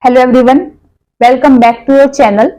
Hello everyone, welcome back to your channel.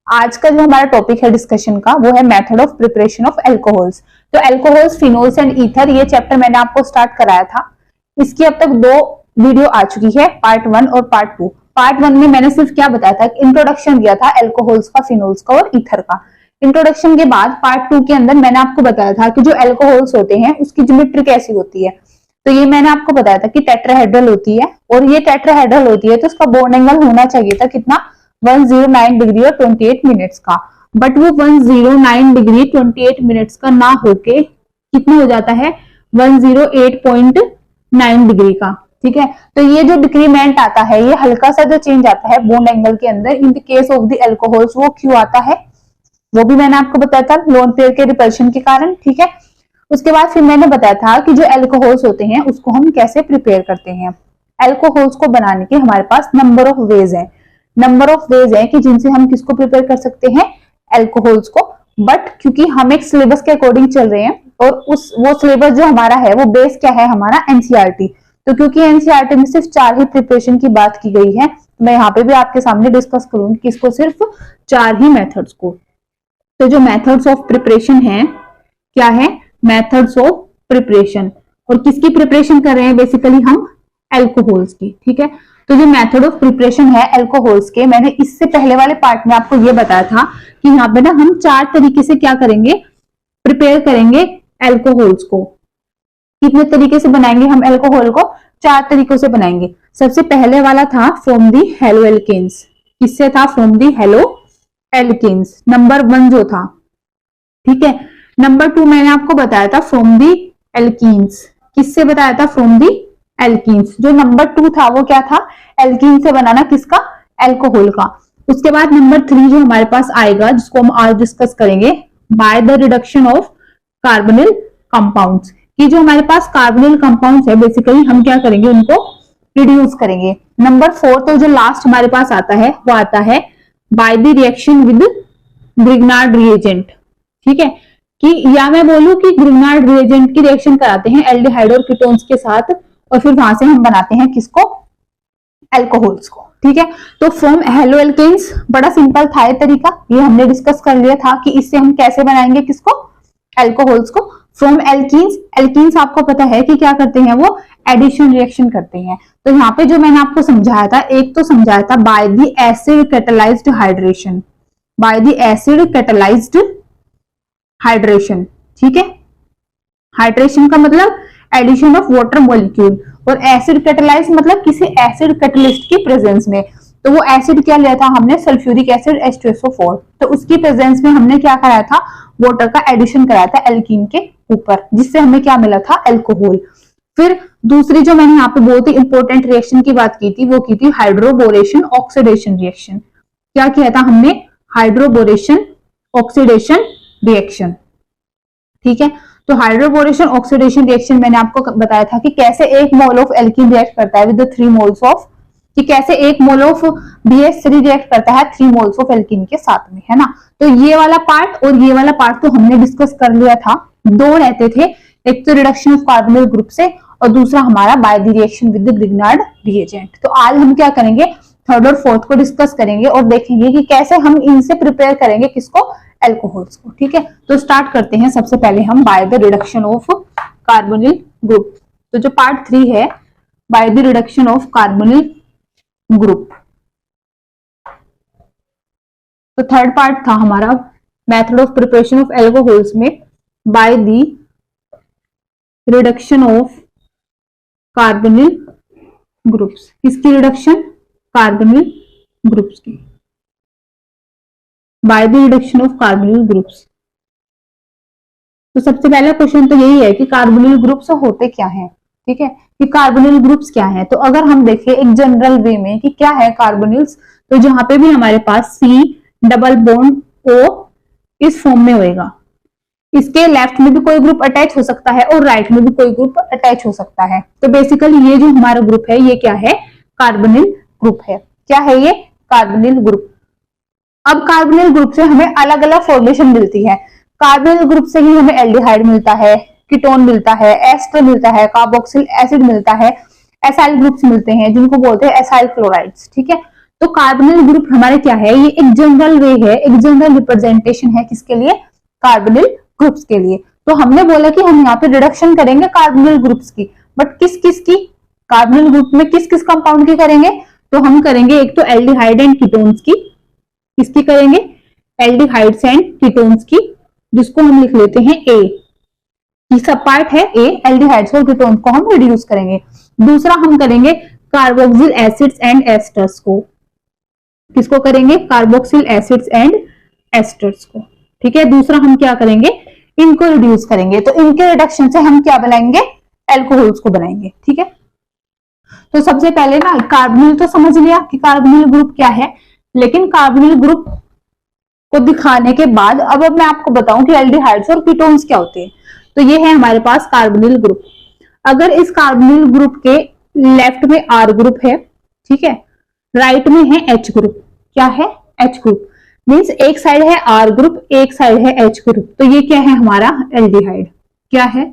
आज का जो हमारा टॉपिक है डिस्कशन का वो है method of preparation of alcohols. तो एल्कोहल्स, फिनोल्स एंड ईथर, ये चैप्टर मैंने आपको स्टार्ट कराया था। इसकी अब तक 2 वीडियो आ चुकी है, पार्ट 1 और पार्ट 2। पार्ट 1 में मैंने सिर्फ क्या बताया था, इंट्रोडक्शन दिया था एल्कोहल्स का, फिनोल्स का और ईथर का। इंट्रोडक्शन के बाद पार्ट 2 के अंदर मैंने आपको बताया था कि जो एल्कोहल्स होते हैं उसकी ज्योमेट्री कैसी होती है। तो ये मैंने आपको बताया था कि टेट्राहेड्रल होती है, और ये टेट्राहेड्रल होती है तो उसका बॉन्ड एंगल होना चाहिए था कितना, 109 डिग्री और 28 मिनट्स का। बट वो 109 डिग्री 28 मिनट्स का ना होके कितना हो जाता है, 108.9 डिग्री का। ठीक है, तो ये जो डिक्रीमेंट आता है, ये हल्का सा जो चेंज आता है बॉन्ड एंगल के अंदर in the case of the alcohols, वो क्यों आता है वो भी मैंने आपको बताया था, लोन पेयर के रिपल्शन के कारण। ठीक है, उसके बाद फिर मैंने बताया था कि जो एल्कोहल्स होते हैं उसको हम कैसे प्रिपेयर करते हैं। एल्कोहल्स को बनाने के हमारे पास नंबर ऑफ वेज हैं। नंबर ऑफ वेज हैं कि जिनसे हम किसको प्रिपेयर कर सकते हैं, एल्कोहल्स को। बट क्योंकि हम एक सिलेबस के अकॉर्डिंग चल रहे हैं और वो सिलेबस जो हमारा है वो बेस क्या है हमारा, एनसीईआरटी। तो क्योंकि एनसीईआरटी में सिर्फ 4 ही प्रिपरेशन की बात की गई है, मैं यहाँ पे भी आपके सामने डिस्कस करूंगी कि इसको सिर्फ 4 ही मेथड्स को। तो जो मेथड्स ऑफ प्रिपरेशन है क्या है, मेथड्स ऑफ प्रिपरेशन। और किसकी प्रिपरेशन कर रहे हैं, बेसिकली हम एल्कोहल्स की। ठीक है, तो जो मेथड ऑफ प्रिपरेशन है एल्कोहल्स के, मैंने इससे पहले वाले पार्ट में आपको ये बताया था कि यहाँ पे ना हम 4 तरीके से क्या करेंगे, प्रिपेयर करेंगे एल्कोहल्स को। कितने तरीके से बनाएंगे हम एल्कोहल को, 4 तरीकों से बनाएंगे। सबसे पहले वाला था फ्रॉम दी हेलो एल्केन्स। किससे था, from the haloalkanes, number 1 जो था। ठीक है, नंबर 2 मैंने आपको बताया था फ्रॉम दी एल्कीन्स। किससे बताया था, फ्रॉम दी एल्कीन्स। जो नंबर 2 था वो क्या था, एल्कीन से बनाना किसका, एल्कोहल का। उसके बाद नंबर 3 जो हमारे पास आएगा, जिसको हम आज डिस्कस करेंगे, bye the reduction of carbonyl compounds. कि जो हमारे पास कार्बोनिल कंपाउंड्स है बेसिकली हम क्या करेंगे, उनको रिड्यूस करेंगे। नंबर 4 तो जो लास्ट हमारे पास आता है वो आता है by the reaction with Grignard reagent. ठीक है, कि या मैं बोलूं कि ग्रिग्नार्ड रिएजेंट की रिएक्शन कराते हैं एल्डिहाइड और कीटोन्स के साथ, और फिर वहां से हम बनाते हैं किसको, एल्कोहल्स को। ठीक है, तो फ्रॉम हेलो एल्केन्स बड़ा सिंपल था ये तरीका, ये हमने डिस्कस कर लिया था कि इससे हम कैसे बनाएंगे किसको, एल्कोहल्स को। फ्रॉम एल्कीन्स, एल्कीन्स आपको पता है कि क्या करते हैं, वो एडिशन रिएक्शन करते हैं। तो यहाँ पे जो मैंने आपको समझाया था, एक तो समझाया था by the acid catalysed hydration, by the acid catalysed hydration. ठीक है, हाइड्रेशन का मतलब एडिशन ऑफ वाटर मॉलिक्यूल, और एसिड कैटालाइज मतलब किसी एसिड कैटलिस्ट की प्रेजेंस में। तो वो एसिड क्या लिया था हमने, सल्फ्यूरिक एसिड H2SO4। तो उसकी प्रेजेंस में हमने क्या कराया था, वाटर का एडिशन कराया था एल्कीन के ऊपर, जिससे हमें क्या मिला था, एल्कोहल। फिर दूसरी जो मैंने यहाँ पे बहुत ही इंपॉर्टेंट रिएक्शन की बात की थी, वो की थी हाइड्रोबोरेशन ऑक्सीडेशन रिएक्शन। क्या किया था हमने, हाइड्रोबोरेशन ऑक्सीडेशन रिएक्शन। ठीक है, तो हाइड्रोबोरेशन ऑक्सीडेशन रिएक्शन मैंने आपको बताया था कि कैसे 1 मोल ऑफ एल्कीन रिएक्ट करता है विद 3 मोल्स ऑफ, कि कैसे 1 मोल ऑफ BH3 रिएक्ट करता है 3 मोल्स ऑफ एल्कीन के साथ में, है ना। तो ये वाला पार्ट और ये वाला पार्ट तो हमने डिस्कस कर लिया था। 2 रहते थे, एक तो रिडक्शन ऑफ कार्बोनिल ग्रुप से और दूसरा हमारा by the reaction with the Grignard reagent. तो आज हम क्या करेंगे, 3rd और 4th को डिस्कस करेंगे और देखेंगे कि कैसे हम इनसे प्रिपेयर करेंगे किसको, एल्कोहल्स को। ठीक है, तो स्टार्ट करते हैं। सबसे पहले हम by the reduction of carbonyl group. तो जो पार्ट 3 है, by the reduction of carbonyl group. तो 3rd पार्ट था हमारा method of preparation of alcohols में by the reduction of carbonyl groups. किसकी रिडक्शन, कार्बोनिल ग्रुप्स की, by the reduction of carbonyl groups. तो सबसे पहला क्वेश्चन तो यही है कि कार्बोनिल ग्रुप्स होते क्या हैं। ठीक है, कि कार्बोनिल ग्रुप्स क्या हैं। तो अगर हम देखें एक जनरल वे में कि क्या है कार्बोनिल्स, तो जहां पे भी हमारे पास C डबल बॉन्ड O इस फॉर्म में होएगा, इसके लेफ्ट में भी कोई ग्रुप अटैच हो सकता है और राइट में भी कोई ग्रुप अटैच हो सकता है। तो बेसिकली ये जो हमारा ग्रुप है ये क्या है, कार्बोनिल ग्रुप है। क्या है ये, कार्बोनिल ग्रुप। अब कार्बोनिल ग्रुप से हमें अलग अलग फॉर्मेशन मिलती है। कार्बोनिल ग्रुप से ही हमें एल्डिहाइड मिलता है, कीटोन मिलता है, एस्टर मिलता है, कार्बोक्सिल एसिड मिलता है, एसाइल ग्रुप्स मिलते हैं जिनको बोलते हैं एसाइल क्लोराइड्स। ठीक है, तो कार्बोनिल ग्रुप हमारे क्या है, ये एक जनरल वे है, एक जनरल रिप्रेजेंटेशन है किसके लिए, कार्बोनिल ग्रुप्स के लिए। तो हमने बोला कि हम यहाँ पे रिडक्शन करेंगे कार्बोनिल ग्रुप्स की, बट किस किस की, कार्बोनिल ग्रुप में किस किस कंपाउंड की करेंगे, तो हम करेंगे एक तो एल्डिहाइड एंड कीटोन्स की, किसकी करेंगे, एल्डिहाइड्स एंड कीटोन्स की, जिसको हम लिख लेते हैं ए, ये सब पार्ट है ए, एल्डिहाइड्स और कीटोन्स को हम रिड्यूस करेंगे। दूसरा हम करेंगे कार्बोक्सिल एसिड्स एंड एस्टर्स को, किसको करेंगे, कार्बोक्सिल एसिड्स एंड एस्टर्स को, ठीक है। दूसरा हम क्या करेंगे, इनको रिड्यूस करेंगे, तो इनके रिडक्शन से हम क्या बनाएंगे, एल्कोहल्स को बनाएंगे, ठीक है। तो सबसे पहले ना कार्बोनिल तो समझ लिया कि कार्बोनिल ग्रुप क्या है, लेकिन कार्बोनिल ग्रुप को दिखाने के बाद अब मैं आपको बताऊं कि एल्डिहाइड्स और कीटोन्स क्या होते हैं। तो ये है हमारे पास कार्बोनिल ग्रुप। अगर इस कार्बोनिल ग्रुप के लेफ्ट में आर ग्रुप है, ठीक है, राइट में है एच ग्रुप, क्या है, एच ग्रुप, मीन्स एक साइड है आर ग्रुप, एक साइड है एच ग्रुप, तो ये क्या है हमारा एल्डिहाइड, क्या है,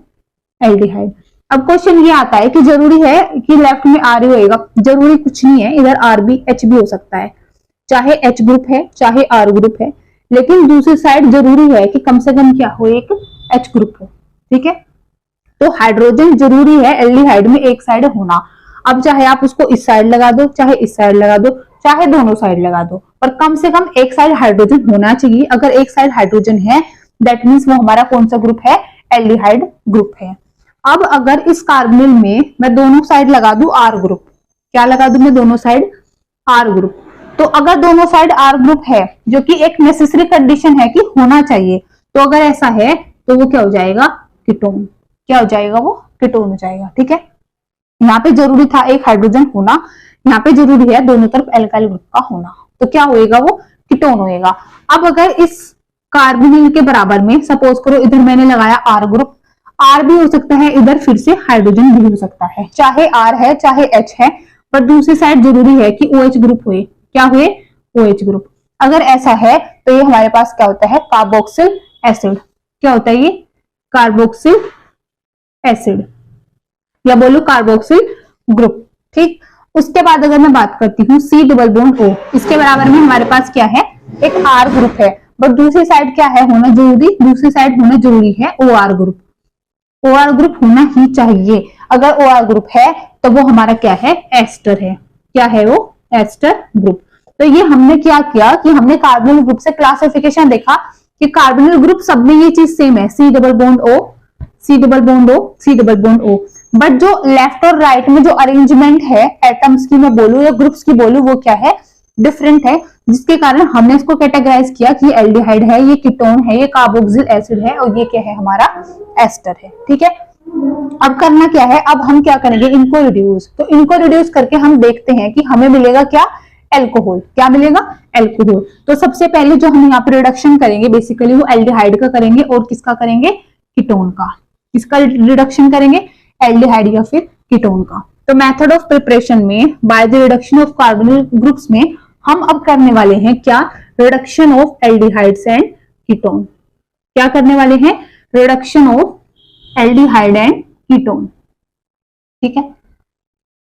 एल्डिहाइड। अब क्वेश्चन ये आता है कि जरूरी है कि लेफ्ट में आर ही होएगा, जरूरी कुछ नहीं है, इधर आर भी एच भी हो सकता है, चाहे एच ग्रुप है चाहे आर ग्रुप है, लेकिन दूसरी साइड जरूरी है कि कम से कम क्या हो, एक एच ग्रुप हो, ठीक है। तो हाइड्रोजन जरूरी है एल्डिहाइड में एक साइड होना। अब चाहे आप उसको इस साइड लगा दो, चाहे इस साइड लगा दो, चाहे दोनों साइड लगा दो, पर कम से कम एक साइड हाइड्रोजन होना चाहिए। अगर एक साइड हाइड्रोजन है दैट मीन्स वो हमारा कौन सा ग्रुप है, एल्डिहाइड ग्रुप है। अब अगर इस कार्बोनिल में मैं दोनों साइड लगा दूं आर ग्रुप, क्या लगा दूं मैं दोनों साइड, आर ग्रुप, तो अगर दोनों साइड आर ग्रुप है, जो कि एक नेसेसरी कंडीशन है कि होना चाहिए, तो अगर ऐसा है तो वो क्या हो जाएगा, कीटोन, क्या हो जाएगा, वो कीटोन हो जाएगा, ठीक है। यहाँ पे जरूरी था एक हाइड्रोजन होना, यहाँ पे जरूरी है दोनों तरफ एल्काइल ग्रुप का होना, तो क्या होएगा, वो कीटोन होएगा। अब अगर इस कार्बोनिल के बराबर में सपोज करो इधर मैंने लगाया आर ग्रुप, आर भी हो सकता है, इधर फिर से हाइड्रोजन भी हो सकता है, चाहे आर है चाहे एच है, पर दूसरी साइड जरूरी है कि OH ग्रुप हुए, क्या हुए, OH ग्रुप। अगर ऐसा है तो ये हमारे पास क्या होता है, कार्बोक्सिल एसिड, क्या होता है ये, कार्बोक्सिल एसिड, या बोलो कार्बोक्सिल ग्रुप, ठीक। उसके बाद अगर मैं बात करती हूँ C डबल बॉन्ड O, इसके बराबर में हमारे पास क्या है, एक R ग्रुप है, बट दूसरी साइड क्या है होना जरूरी, दूसरी साइड होना जरूरी है OR ग्रुप, OR ग्रुप होना ही चाहिए। अगर OR ग्रुप है तो वो हमारा क्या है, एस्टर है, क्या है वो, एस्टर ग्रुप। तो ये हमने क्या किया कि हमने कार्बोनिल ग्रुप से क्लासिफिकेशन देखा कि कार्बोनिल ग्रुप सब में ये चीज सेम है, C double bond O, C double bond O, C double bond O, but जो लेफ्ट और राइट में जो अरेंजमेंट है एटम्स की मैं बोलूं या ग्रुप्स की बोलूं, वो क्या है, डिफरेंट है, जिसके कारण हमने इसको कैटेगराइज किया कि ये एल्डिहाइड है, ये कीटोन है, ये कार्बोक्सिल एसिड है, और ये क्या है हमारा एस्टर है, ठीक है। अब करना क्या है, अब हम क्या करेंगे, इनको रिड्यूस, तो इनको रिड्यूस करके हम देखते हैं कि हमें मिलेगा क्या, एल्कोहल, क्या मिलेगा, एल्कोहल। तो सबसे पहले जो हम यहाँ पे रिडक्शन करेंगे बेसिकली वो एल्डिहाइड का करेंगे, और किसका करेंगे, कीटोन का, किसका रिडक्शन करेंगे, एल्डिहाइड या फिर कीटोन का। तो मेथड ऑफ प्रिपरेशन में by the reduction of carbonyl groups में हम अब करने वाले हैं क्या, reduction of aldehydes and ketone, क्या करने वाले हैं, reduction of aldehyde and ketone, ठीक है।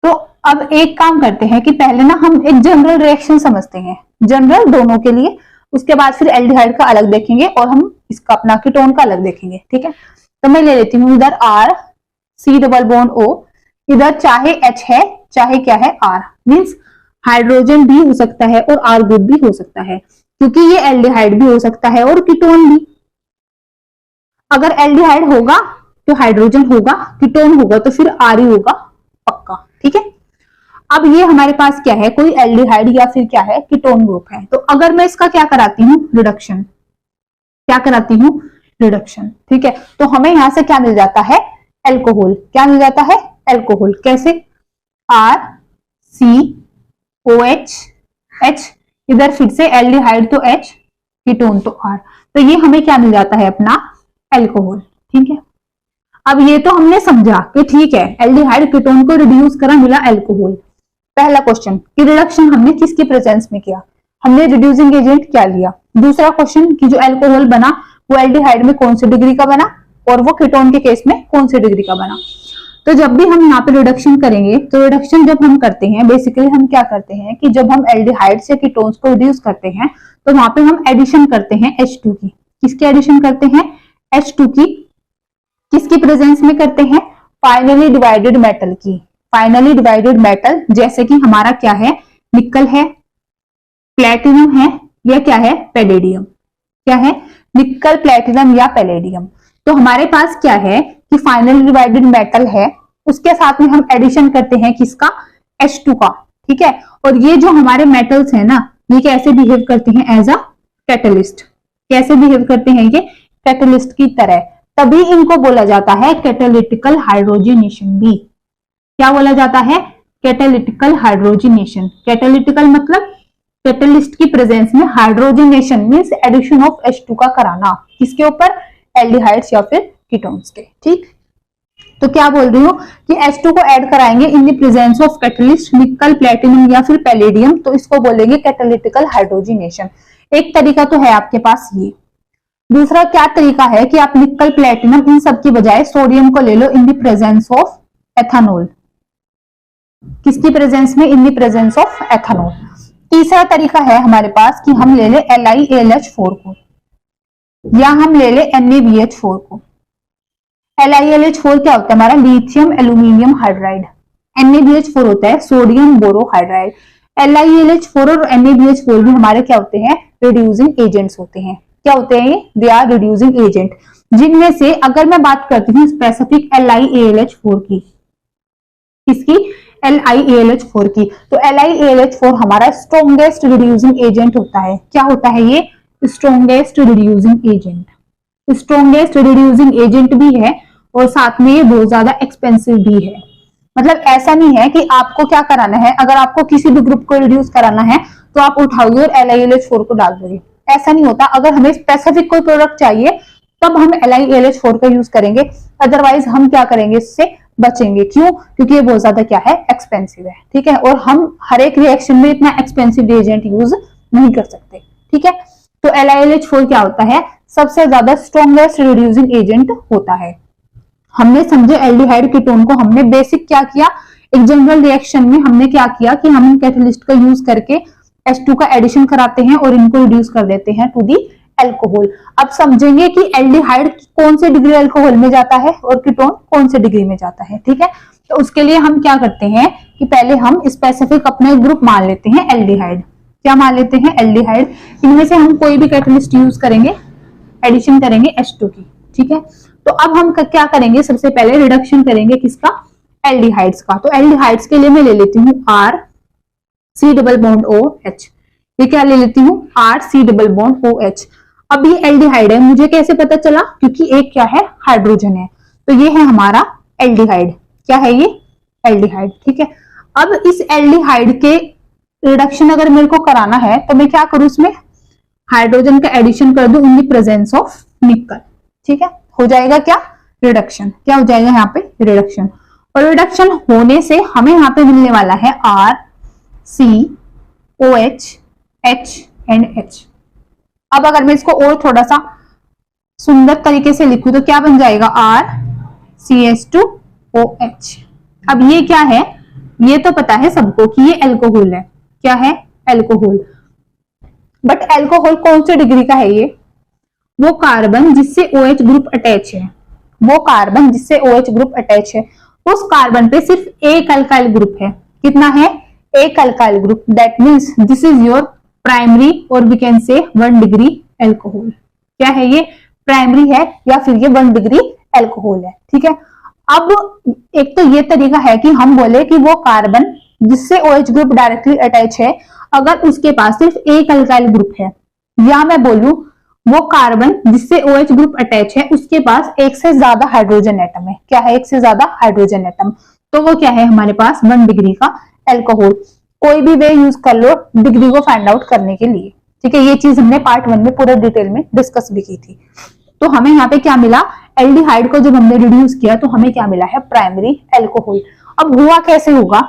तो अब एक काम करते हैं कि पहले ना हम एक जनरल रिएक्शन समझते हैं, जनरल दोनों के लिए, उसके बाद फिर एल्डिहाइड का अलग देखेंगे और हम इसका अपना कीटोन का अलग देखेंगे, ठीक है। तो मैं ले लेती हूँ इधर R, C double bond O, इधर चाहे H है चाहे क्या है R, मीन्स हाइड्रोजन भी हो सकता है और R ग्रुप भी हो सकता है, क्योंकि ये एल्डिहाइड भी हो सकता है और कीटोन भी। अगर एल्डिहाइड होगा तो हाइड्रोजन होगा, कीटोन होगा तो फिर R ही होगा पक्का, ठीक है। अब ये हमारे पास क्या है, कोई एल्डिहाइड या फिर क्या है, कीटोन ग्रुप है, तो अगर मैं इसका क्या कराती हूँ, रिडक्शन, क्या कराती हूँ, रिडक्शन, ठीक है। तो हमें यहां से क्या मिल जाता है, एल्कोहल, क्या मिल जाता है, एल्कोहल, कैसे, R C OH H, इधर फिर से एल्डिहाइड तो H, कीटोन तो R, तो ये हमें क्या मिल जाता है, अपना एल्कोहल, ठीक है। अब ये तो हमने समझा कि ठीक है एल्डिहाइड कीटोन को रिड्यूस करा, मिला एल्कोहल। पहला क्वेश्चन कि रिडक्शन हमने किसके प्रेजेंस में किया, हमने रिड्यूसिंग एजेंट क्या लिया। दूसरा क्वेश्चन कि जो एल्कोहल बना वो एल्डिहाइड में कौन सी डिग्री का बना और वो कीटोन के केस में कौन सी डिग्री का बना। तो जब भी हम यहाँ पे रिडक्शन करेंगे, तो रिडक्शन जब हम करते हैं बेसिकली हम क्या करते हैं कि जब हम एल्डिहाइड्स या कीटोन्स को रिड्यूस करते हैं तो वहां पे हम एडिशन करते हैं H2 की। किसकी एडिशन करते हैं? H2 की। किसकी प्रेजेंस में करते हैं? फाइनली डिवाइडेड मेटल की। फाइनली डिवाइडेड मेटल जैसे कि हमारा क्या है? निकल है, प्लेटिनम है, या क्या है? पैलेडियम। क्या है? निकल, प्लेटिनम या पैलेडियम। तो हमारे पास क्या है कि फाइनली डिवाइडेड मेटल है, उसके साथ में हम एडिशन करते हैं किसका? H2 का। ठीक है, और ये जो हमारे मेटल्स है ना, ये कैसे बिहेव करते हैं? As a catalyst. कैसे बिहेव करते हैं ये? कैटलिस्ट की तरह। तभी इनको बोला जाता है कैटालिटिकल हाइड्रोजनेशन भी। क्या बोला जाता है? कैटालिटिकल हाइड्रोजनेशन। कैटालिटिकल मतलब कैटलिस्ट की प्रेजेंस में hydrogenation means addition of H2 का कराना। किसके ऊपर? एल्डिहाइड्स या फिर कीटोन्स के। ठीक, तो क्या बोल रही हूँ कि H2 को ऐड कराएंगे इन द प्रेजेंस ऑफ कैटलिस्ट, निकल, प्लेटिनम या फिर पैलेडियम, तो इसको बोलेंगे कैटालिटिकल हाइड्रोजनेशन। एक तरीका तो है आपके पास ये। दूसरा क्या तरीका है कि आप निकल, प्लेटिनम इन सब की बजाय सोडियम को ले लो in the presence of ethanol. किसकी प्रेजेंस में? In the presence of ethanol. तीसरा तरीका है हमारे पास कि हम ले ले LiAlH4 को, या हम ले ले NaBH4 को। LiAlH4 क्या होता है हमारा? Lithium aluminium hydride. NaBH4 होता है सोडियम बोरोहाइड्राइड। LiAlH4 और NaBH4 भी हमारे क्या होते हैं? रिड्यूसिंग एजेंट्स होते हैं। क्या होते हैं ये? दे आर रिड्यूसिंग एजेंट, जिनमें से अगर मैं बात करती हूँ स्पेसिफिक LiAlH4 की, किसकी? LiAlH4 की, तो LiAlH4 हमारा स्ट्रॉन्गेस्ट रिड्यूसिंग एजेंट होता है। क्या होता है ये? Strongest reducing agent. Strongest reducing agent भी है और साथ में ये बहुत ज्यादा एक्सपेंसिव भी है। मतलब ऐसा नहीं है कि आपको क्या कराना है, अगर आपको किसी भी ग्रुप को रिड्यूस कराना है तो आप उठाओगे और LiAlH4 को डाल दोगे, ऐसा नहीं होता। अगर हमें स्पेसिफिक कोई प्रोडक्ट चाहिए तब हम LiAlH4 का यूज करेंगे, अदरवाइज हम क्या करेंगे? इससे बचेंगे। क्यों? क्योंकि ये बहुत ज्यादा क्या है? एक्सपेंसिव है। ठीक है, और हम हर एक रिएक्शन में इतना एक्सपेंसिव रिएजेंट यूज नहीं कर सकते। ठीक है, तो LiAlH4 क्या होता है? सबसे ज्यादा स्ट्रॉन्गेस्ट रिड्यूसिंग एजेंट होता है। हमने समझे एल्डिहाइड कीटोन को हमने बेसिक क्या किया? एक जनरल रिएक्शन में हमने क्या किया कि हम कैटलिस्ट का यूज करके H2 का एडिशन कराते हैं और इनको रिड्यूस कर देते हैं टू दी एल्कोहल। अब समझेंगे कि एल्डिहाइड कौन से डिग्री अल्कोहल में जाता है और कीटोन कौन से डिग्री में जाता है। ठीक है, तो उसके लिए हम क्या करते हैं कि पहले हम स्पेसिफिक अपने ग्रुप मान लेते हैं एल्डिहाइड। क्या मान लेते हैं? एल्डिहाइड। इनमें से हम कोई भी कैटलिस्ट यूज करेंगे, एडिशन करेंगे H2 की। ठीक है, तो अब हम क्या करेंगे? सबसे पहले रिडक्शन करेंगे किसका? एल्डिहाइड्स का। तो एल्डिहाइड्स के लिए मैं ले लेती हूँ RC डबल बॉन्ड OH। ये क्या ले लेती हूँ? RC double bond OH। अब ये एल्डिहाइड है, मुझे कैसे पता चला? क्योंकि एक क्या है? हाइड्रोजन है, तो ये है हमारा एल्डिहाइड। क्या है ये? एल्डिहाइड। ठीक है, अब इस एल्डिहाइड के रिडक्शन अगर मेरे को कराना है तो मैं क्या करूं? इसमें हाइड्रोजन का एडिशन कर दूं इन द प्रेजेंस ऑफ निकल। ठीक है, हो जाएगा क्या? रिडक्शन। क्या हो जाएगा यहाँ पे? रिडक्शन। और रिडक्शन होने से हमें यहाँ पे मिलने वाला है RCOH H एंड H। अब अगर मैं इसको और थोड़ा सा सुंदर तरीके से लिखूं तो क्या बन जाएगा? RCH2OH। अब ये क्या है? ये तो पता है सबको कि ये अल्कोहल है। क्या है? अल्कोहल। बट अल्कोहल कौन से डिग्री का है? ये वो कार्बन जिससे OH ग्रुप अटैच है, वो कार्बन जिससे OH ग्रुप अटैच है, उस कार्बन पे सिर्फ एक अल्काइल ग्रुप है। कितना है? एक alkyl group. That means this is your primary और वी कैन से 1 डिग्री अल्कोहल। क्या है ये? प्राइमरी है या फिर ये 1 डिग्री अल्कोहल है। ठीक है, अब एक तो ये तरीका है कि हम बोले कि वो कार्बन जिससे OH ग्रुप डायरेक्टली अटैच है, अगर उसके पास सिर्फ एक अल्काइल ग्रुप है, या मैं बोलूं वो कार्बन जिससे OH ग्रुप अटैच है उसके पास एक से ज्यादा हाइड्रोजन एटम है। क्या है? एक से ज्यादा हाइड्रोजन एटम, तो वो क्या है हमारे पास? 1 डिग्री का अल्कोहल। कोई भी वे यूज कर लो डिग्री को फाइंड आउट करने के लिए। ठीक है, ये चीज हमने पार्ट 1 में पूरा डिटेल में डिस्कस भी की थी। तो हमें यहाँ पे क्या मिला? एल्डिहाइड को जब हमने रिड्यूस किया तो हमें क्या मिला है? Primary alcohol. अब हुआ कैसे होगा?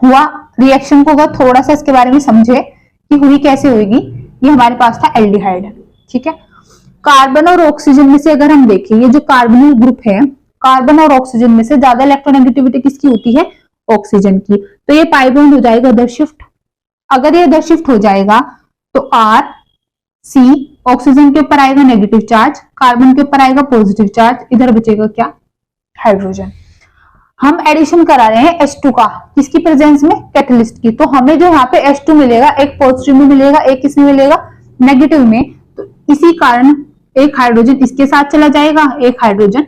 हुआ रिएक्शन को होगा, थोड़ा सा इसके बारे में समझे कि हुई कैसे होगी। ये हमारे पास था एल्डिहाइड। ठीक है, कार्बन और ऑक्सीजन में से अगर हम देखें, ये जो कार्बोनिल ग्रुप है, कार्बन और ऑक्सीजन में से ज्यादा इलेक्ट्रोनेगेटिविटी किसकी होती है, ऑक्सीजन की। तो ये पाई बॉन्ड हो जाएगा इधर शिफ्ट। अगर ये इधर शिफ्ट हो जाएगा तो आर सी ऑक्सीजन के ऊपर आएगा नेगेटिव चार्ज, कार्बन के ऊपर आएगा पॉजिटिव चार्ज, इधर बचेगा क्या, हाइड्रोजन। हम एडिशन करा रहे हैं H2 का, किसकी प्रेजेंस में, कैटलिस्ट की। तो हमें जो यहाँ पे H2 मिलेगा, एक पॉजिटिव में मिलेगा, एक किसमें मिलेगा, नेगेटिव में। तो इसी कारण एक हाइड्रोजन इसके साथ चला जाएगा, एक हाइड्रोजन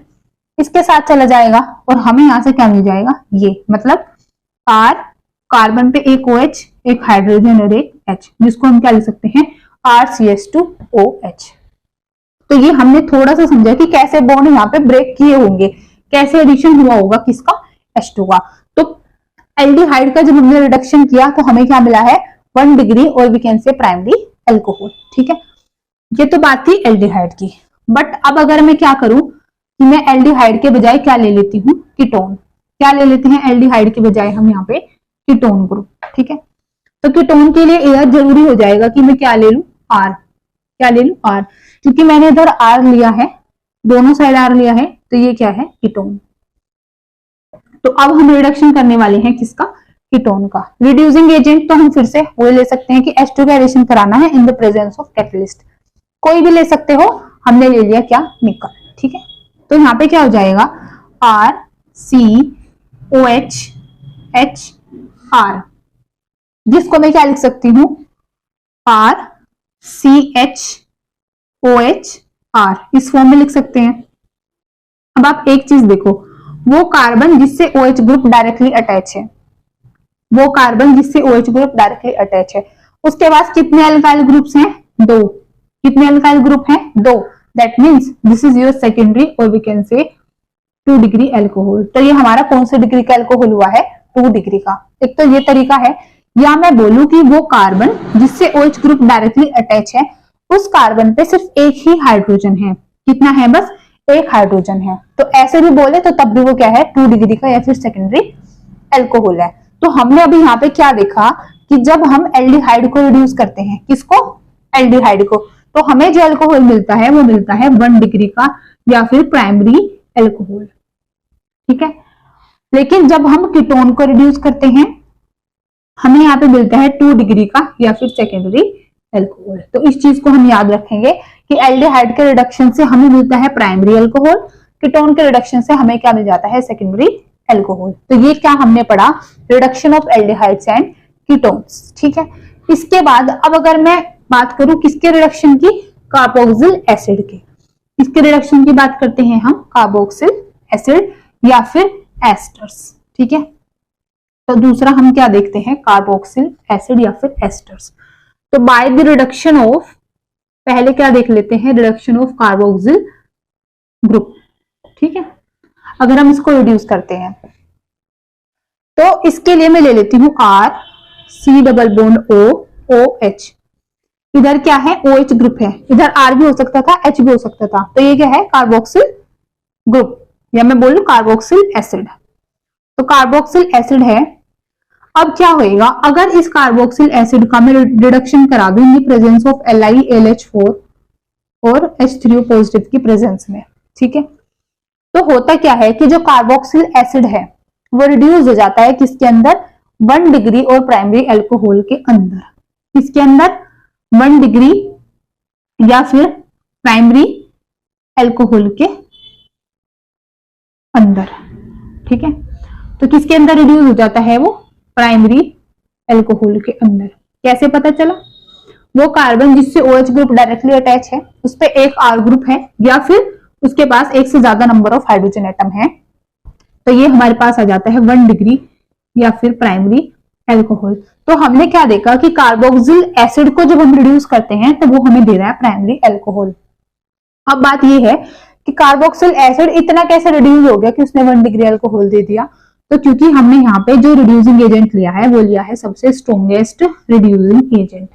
इसके साथ चला जाएगा, और हमें यहां से क्या मिल जाएगा, ये मतलब R, कार्बन पे एक OH, एक हाइड्रोजन और एक H, जिसको हम क्या लिख सकते हैं, RCH2OH। तो ये हमने थोड़ा सा समझा कि कैसे बॉन्ड यहाँ पे ब्रेक किए होंगे, कैसे एडिशन हुआ होगा किसका, H2 का। तो एल्डिहाइड का जब हमने रिडक्शन किया तो हमें क्या मिला है, 1 डिग्री, और we can say primary alcohol. ठीक है, ये तो बात थी एल्डिहाइड की। बट अब अगर मैं क्या करूं कि मैं एल्डिहाइड के बजाय क्या ले लेती हूँ, कीटोन। क्या ले लेते हैं एल्डिहाइड के बजाय हम यहाँ पे, कीटोन ग्रुप। ठीक है, तो कीटोन के लिए इधर जरूरी हो जाएगा कि मैं क्या ले लूं, R। क्या ले लूं, R, क्योंकि मैंने इधर R लिया है, दोनों साइड R लिया है, तो ये क्या है, कीटोन। तो अब हम रिडक्शन करने वाले हैं किसका, कीटोन का। रिड्यूसिंग एजेंट तो हम फिर से वो ले सकते हैं कि H2 का एडिशन कराना है इन द प्रेजेंस ऑफ कैटलिस्ट, कोई भी ले सकते हो, हमने ले लिया क्या, निकल। ठीक है, तो यहाँ पे क्या हो जाएगा, RCOHHR, जिसको मैं क्या लिख सकती हूँ, RCHOHR, इस फॉर्म में लिख सकते हैं। अब आप एक चीज देखो, वो कार्बन जिससे OH ग्रुप डायरेक्टली अटैच है, वो कार्बन जिससे OH ग्रुप डायरेक्टली अटैच है, उसके पास कितने अल्काइल ग्रुप्स हैं, 2। कितने अल्काइल ग्रुप हैं, 2। That means this is your secondary, और वी कैन से 2 डिग्री एल्कोहल। तो ये हमारा कौन से डिग्री का एल्कोहल हुआ है, 2 डिग्री का। एक तो ये तरीका है, या मैं बोलूं कि वो कार्बन जिससे OH ग्रुप डायरेक्टली अटैच है, उस कार्बन पे सिर्फ एक ही हाइड्रोजन है। कितना है, बस एक हाइड्रोजन है। तो ऐसे भी बोले तो तब भी वो क्या है, 2 डिग्री का या फिर सेकेंडरी एल्कोहल है। तो हमने अभी यहाँ पे क्या देखा कि जब हम एल्डिहाइड को रिड्यूस करते हैं, किसको, एल्डिहाइड को, तो हमें जो एल्कोहल मिलता है वो मिलता है 1 डिग्री का या फिर प्राइमरी एल्कोहल। ठीक है, लेकिन जब हम कीटोन को रिड्यूस करते हैं हमें यहाँ पे मिलता है 2 डिग्री का या फिर सेकेंडरी एल्कोहल। तो इस चीज को हम याद रखेंगे कि एल्डिहाइड के रिडक्शन से हमें मिलता है प्राइमरी एल्कोहल, कीटोन के रिडक्शन से हमें क्या मिल जाता है, सेकेंडरी एल्कोहल। तो ये क्या हमने पढ़ा, reduction of aldehydes and ketones. ठीक है, इसके बाद अब अगर मैं बात करूं किसके रिडक्शन की, कार्बोक्सिल एसिड के। इसके रिडक्शन की बात करते हैं हम, कार्बोक्सिल एसिड या फिर एस्टर्स। ठीक है, तो दूसरा हम क्या देखते हैं, कार्बोक्सिल एसिड या फिर एस्टर्स। तो बाय द रिडक्शन ऑफ, पहले क्या देख लेते हैं, रिडक्शन ऑफ कार्बोक्सिल ग्रुप। ठीक है, अगर हम इसको रिड्यूस करते हैं तो इसके लिए मैं ले लेती हूं R C double bond O OH। इधर क्या है, OH ग्रुप है, इधर R भी हो सकता था, H भी हो सकता था, तो ये क्या है, कार्बोक्सिल ग्रुप, या मैं बोलूं कार्बोक्सिल एसिड। तो कार्बोक्सिल एसिड है। अब क्या होएगा, अगर इस कार्बोक्सिल एसिड का मैं रिडक्शन करा दूं इन प्रेजेंस ऑफ LiLH4 और H3O पॉजिटिव की प्रेजेंस में। ठीक है, तो होता क्या है कि जो कार्बोक्सिल एसिड है वो रिड्यूस हो जाता है किसके अंदर, 1 डिग्री और प्राइमरी एल्कोहल के अंदर। किसके अंदर, 1 डिग्री या फिर प्राइमरी एल्कोहल के अंदर। ठीक है, तो किसके अंदर रिड्यूस हो जाता है वो, प्राइमरी एल्कोहल के अंदर। कैसे पता चला, वो कार्बन जिससे OH ग्रुप डायरेक्टली अटैच है उस पे एक R ग्रुप है या फिर उसके पास एक से ज्यादा नंबर ऑफ हाइड्रोजन एटम है, तो ये हमारे पास आ जाता है 1 डिग्री या फिर प्राइमरी एल्कोहल। तो हमने क्या देखा कि कार्बोक्सिल एसिड को जब हम रिड्यूस करते हैं तो वो हमें दे रहा है प्राइमरी एल्कोहल। अब बात ये है कि कार्बोक्सिल एसिड इतना कैसे रिड्यूस हो गया कि उसने 1 डिग्री एल्कोहल दे दिया, तो क्योंकि हमने यहाँ पे जो रिड्यूसिंग एजेंट लिया है वो लिया है सबसे स्ट्रॉन्गेस्ट रिड्यूसिंग एजेंट,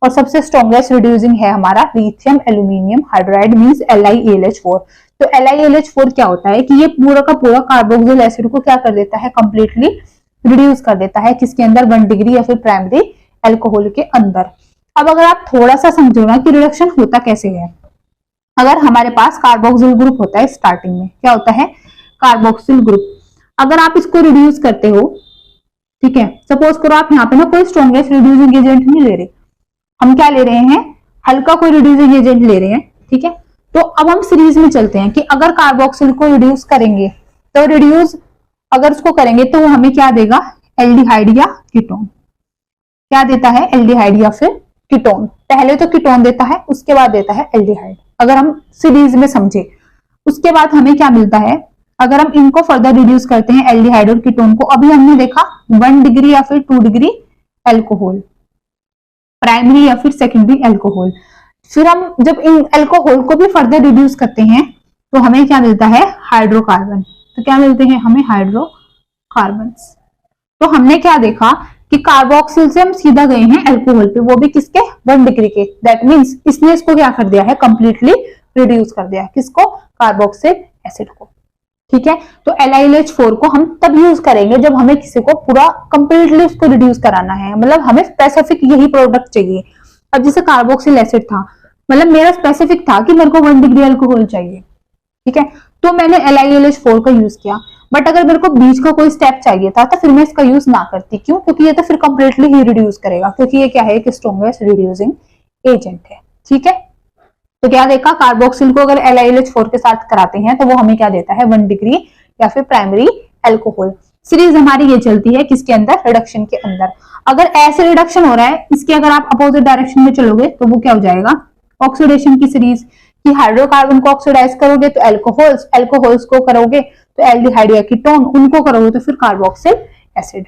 और सबसे स्ट्रॉन्गेस्ट रिड्यूसिंग है हमारा lithium aluminium hydride means LiAlH4। तो LiAlH4 क्या होता है कि ये पूरा का पूरा कार्बोक्सिल एसिड को क्या कर देता है, कंप्लीटली रिड्यूस कर देता है किसके अंदर, 1 डिग्री या फिर प्राइमरी एल्कोहल के अंदर। अब अगर आप थोड़ा सा समझो ना कि रिडक्शन होता कैसे है, अगर हमारे पास कार्बोक्सिल ग्रुप होता है स्टार्टिंग में, क्या होता है, कार्बोक्सिल ग्रुप। अगर आप इसको रिड्यूस करते हो, ठीक है, सपोज करो आप यहाँ पे ना कोई स्ट्रॉन्गेस्ट रिड्यूसिंग एजेंट नहीं ले रहे, हम क्या ले रहे हैं, हल्का कोई रिड्यूसिंग एजेंट ले रहे हैं, ठीक है। तो अब हम सीरीज में चलते हैं कि अगर कार्बोक्सिल को रिड्यूस करेंगे तो रिड्यूस अगर उसको करेंगे तो वो हमें क्या देगा, एल्डिहाइड या कीटोन। क्या देता है, एल्डिहाइड या फिर कीटोन। पहले तो कीटोन देता है, उसके बाद देता है एल्डिहाइड, अगर हम सीरीज में समझे। उसके बाद हमें क्या मिलता है, अगर हम इनको फर्दर रिड्यूस करते हैं एल्डिहाइड और कीटोन को, अभी हमने देखा 1 डिग्री या फिर 2 डिग्री एल्कोहल, प्राइमरी या फिर सेकेंडरी एल्कोहल। फिर हम जब इन एल्कोहल को भी फर्दर रिड्यूस करते हैं तो हमें क्या मिलता है, हाइड्रोकार्बन। तो क्या मिलते हैं हमें, हाइड्रोकार्बन। तो हमने क्या देखा कि कार्बोक्सिल से हम सीधा गए हैं एल्कोहल पे, वो भी किसके, 1 डिग्री के। दैट मींस इसने इसको क्या कर दिया है, कंप्लीटली रिड्यूस कर दिया है, किसको, कार्बोक्सिल एसिड को, ठीक है। तो LiLH4 को हम तब यूज करेंगे जब हमें किसी को पूरा कंप्लीटली उसको रिड्यूस कराना है, मतलब हमें स्पेसिफिक यही प्रोडक्ट चाहिए। अब जैसे कार्बोक्सिल एसिड था, मतलब मेरा स्पेसिफिक था कि मेरे को 1 डिग्री अल्कोहल चाहिए, ठीक है, तो मैंने LiLH4 का यूज किया। बट अगर मेरे को बीच का कोई स्टेप चाहिए था तो फिर मैं इसका यूज ना करती, क्यों, क्योंकि ये तो फिर कंप्लीटली ही रिड्यूस करेगा, क्योंकि ये क्या है, एक स्ट्रॉन्गेस्ट रिड्यूसिंग एजेंट है, ठीक है। तो क्या देखा, कार्बोक्सिल को अगर LiLH4 के साथ कराते हैं तो वो हमें क्या देता है, 1 डिग्री या फिर प्राइमरी एल्कोहल। सीरीज हमारी ये चलती है किसके अंदर, रिडक्शन के अंदर। अगर ऐसे रिडक्शन हो रहा है, इसके अगर आप अपोजिट डायरेक्शन में चलोगे तो वो क्या हो जाएगा, ऑक्सीडेशन की सीरीज, कि हाइड्रोकार्बन को ऑक्सीडाइज करोगे तो एल्कोहल्स, एल्कोहल्स को करोगे तो एल्डिहाइड या कीटोन, उनको करोगे तो फिर कार्बोक्सिल एसिड।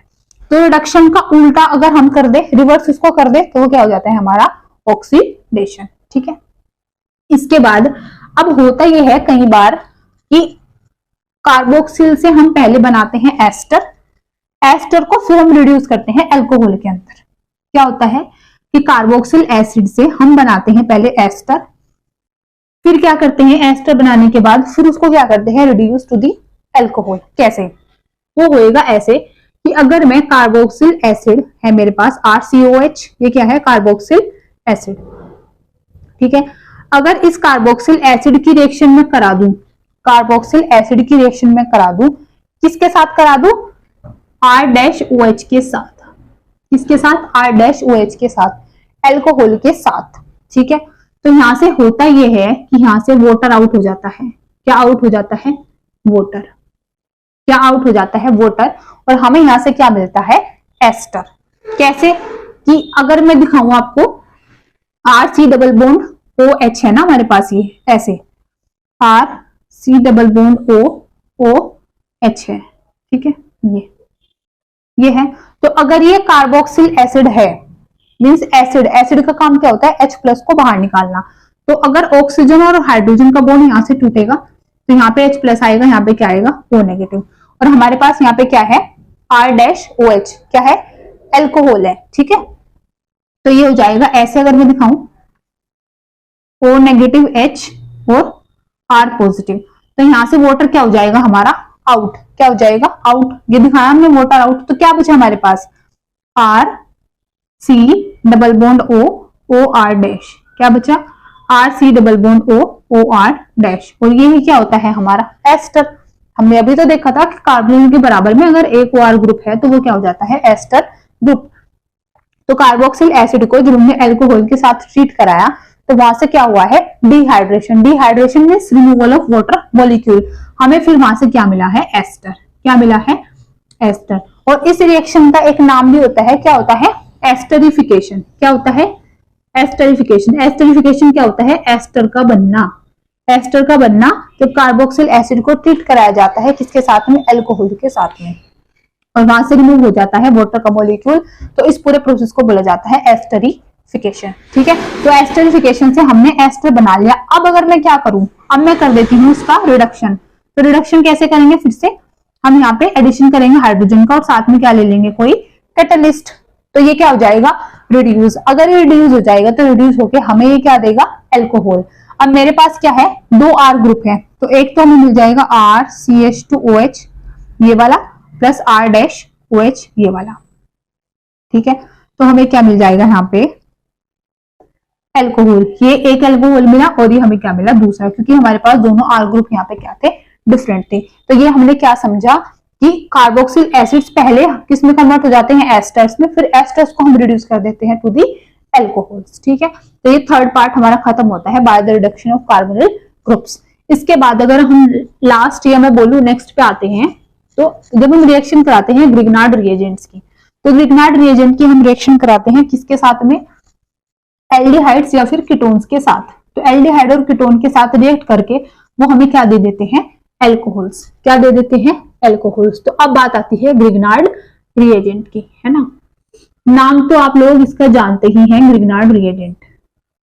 तो रिडक्शन का उल्टा अगर हम कर दे, रिवर्स इसको कर दे, तो वो क्या हो जाता है हमारा ऑक्सीडेशन, ठीक है। इसके बाद अब होता यह है कई बार कि कार्बोक्सिल से हम पहले बनाते हैं एस्टर, एस्टर को फिर हम रिड्यूस करते हैं अल्कोहल के अंदर। क्या होता है कि कार्बोक्सिल एसिड से हम बनाते हैं पहले एस्टर, फिर क्या करते हैं, एस्टर बनाने के बाद फिर उसको क्या करते हैं, रिड्यूस टू दी अल्कोहल। कैसे, वो होएगा ऐसे कि अगर मैं कार्बोक्सिल एसिड है मेरे पास RCOH, ये क्या है, कार्बोक्सिल एसिड, ठीक है। अगर इस कार्बोक्सिल एसिड की रिएक्शन में करा दूं, कार्बोक्सिल एसिड की रिएक्शन में करा दूं, किसके साथ करा दूं, R-OH के साथ, किसके साथ, R-OH के साथ, एल्कोहल के साथ, ठीक है। तो यहां से होता यह है कि यहां से वाटर आउट हो जाता है। क्या आउट हो जाता है, वाटर। क्या आउट हो जाता है, वाटर। और हमें यहां से क्या मिलता है, एस्टर। कैसे, कि अगर मैं दिखाऊं आपको, RC डबल बॉन्ड OH है ना हमारे पास, ये ऐसे RC डबल बॉन्ड OH है, ठीक है, ये है। तो अगर ये कार्बोक्सिल एसिड है, मींस एसिड, एसिड का काम क्या होता है, H+ को बाहर निकालना। तो अगर ऑक्सीजन और हाइड्रोजन का बॉन्ड यहां से टूटेगा तो यहाँ पे H+ आएगा, यहाँ पे क्या आएगा, O-। और हमारे पास यहाँ पे क्या है, R-OH, क्या है, एल्कोहल है, ठीक है। तो ये हो जाएगा ऐसे, अगर मैं दिखाऊं O-H और R+। तो यहां से वाटर क्या हो जाएगा हमारा, आउट। क्या हो जाएगा, आउट। ये दिखाया हमने, वाटर आउट। तो क्या बचा हमारे पास, RC डबल बॉन्ड OR-। क्या बचा, RC डबल बॉन्ड OR-। और ये क्या होता है हमारा एस्टर। हमने अभी तो देखा था कि कार्बोनिल के बराबर में अगर एक OR ग्रुप है तो वो क्या हो जाता है, एस्टर ग्रुप। तो कार्बोक्सिल एसिड को जब हमने एल्कोहल के साथ ट्रीट कराया तो वहां से क्या हुआ है, dehydration. Dehydration means removal of water molecule. हमें फिर वहां से क्या मिला है, एस्टर। क्या मिला है, एस्टर। और इस रिएक्शन का एक नाम भी होता है, क्या होता है, एस्टरिफिकेशन। क्या होता है, एस्टरिफिकेशन। एस्टरिफिकेशन क्या होता है, एस्टर का बनना। एस्टर का बनना जब कार्बोक्सिल एसिड को ट्रीट कराया जाता है, किसके साथ में, एल्कोहल के साथ में, और वहां से रिमूव हो जाता है वाटर का मॉलिक्यूल। तो इस पूरे प्रोसेस को बोला जाता है एस्टरिफिकेशन, ठीक है। तो एस्टरिफिकेशन से हमने एस्टर बना लिया। अब अगर मैं क्या करूं, अब मैं कर देती हूँ उसका रिडक्शन। तो रिडक्शन कैसे करेंगे, फिर से हम यहाँ पे एडिशन करेंगे हाइड्रोजन का और साथ में क्या ले लेंगे, कोई कैटलिस्ट। तो ये क्या हो जाएगा, रिड्यूस। अगर ये रिड्यूस हो जाएगा तो रिड्यूस होके हमें ये क्या देगा, एल्कोहल। अब मेरे पास क्या है, 2 R ग्रुप है, तो एक तो हमें मिल जाएगा RCH2OH ये वाला, प्लस R-OH ये वाला, ठीक है। तो हमें क्या मिल जाएगा यहाँ पे, एल्कोहल। ये एक एल्कोहल मिला और ये हमें क्या मिला, दूसरा, क्योंकि हमारे पास दोनों R ग्रुप यहाँ पे क्या थे, डिफरेंट थे। तो ये हमने क्या समझा कि कार्बोक्सिल एसिड्स पहले किस में कन्वर्ट हो जाते हैं, एस्टर्स में, फिर एस्टर्स को हम रिड्यूस कर देते हैं टू दी एल्कोहल्स। ठीक है, तो ये थर्ड पार्ट हमारा खत्म होता है by the reduction of carbonyl groups. इसके बाद अगर हम लास्ट या मैं बोलूं नेक्स्ट पे आते हैं, तो जब हम रिएक्शन कराते हैं ग्रिग्नार्ड रिएजेंट्स की, तो ग्रिग्नार्ड रिएजेंट की हम रिएक्शन कराते हैं किसके साथ में, एल्डिहाइड्स या फिर कीटोन्स के साथ। तो एल्डिहाइड और कीटोन के साथ रिएक्ट करके वो हमें क्या दे देते हैं, एल्कोहल्स। क्या दे देते हैं, एल्कोहल्स। तो अब बात आती है ग्रिग्नार्ड रिएजेंट की, है ना। नाम तो आप लोग इसका जानते ही हैं, ग्रिग्नार्ड रिएजेंट।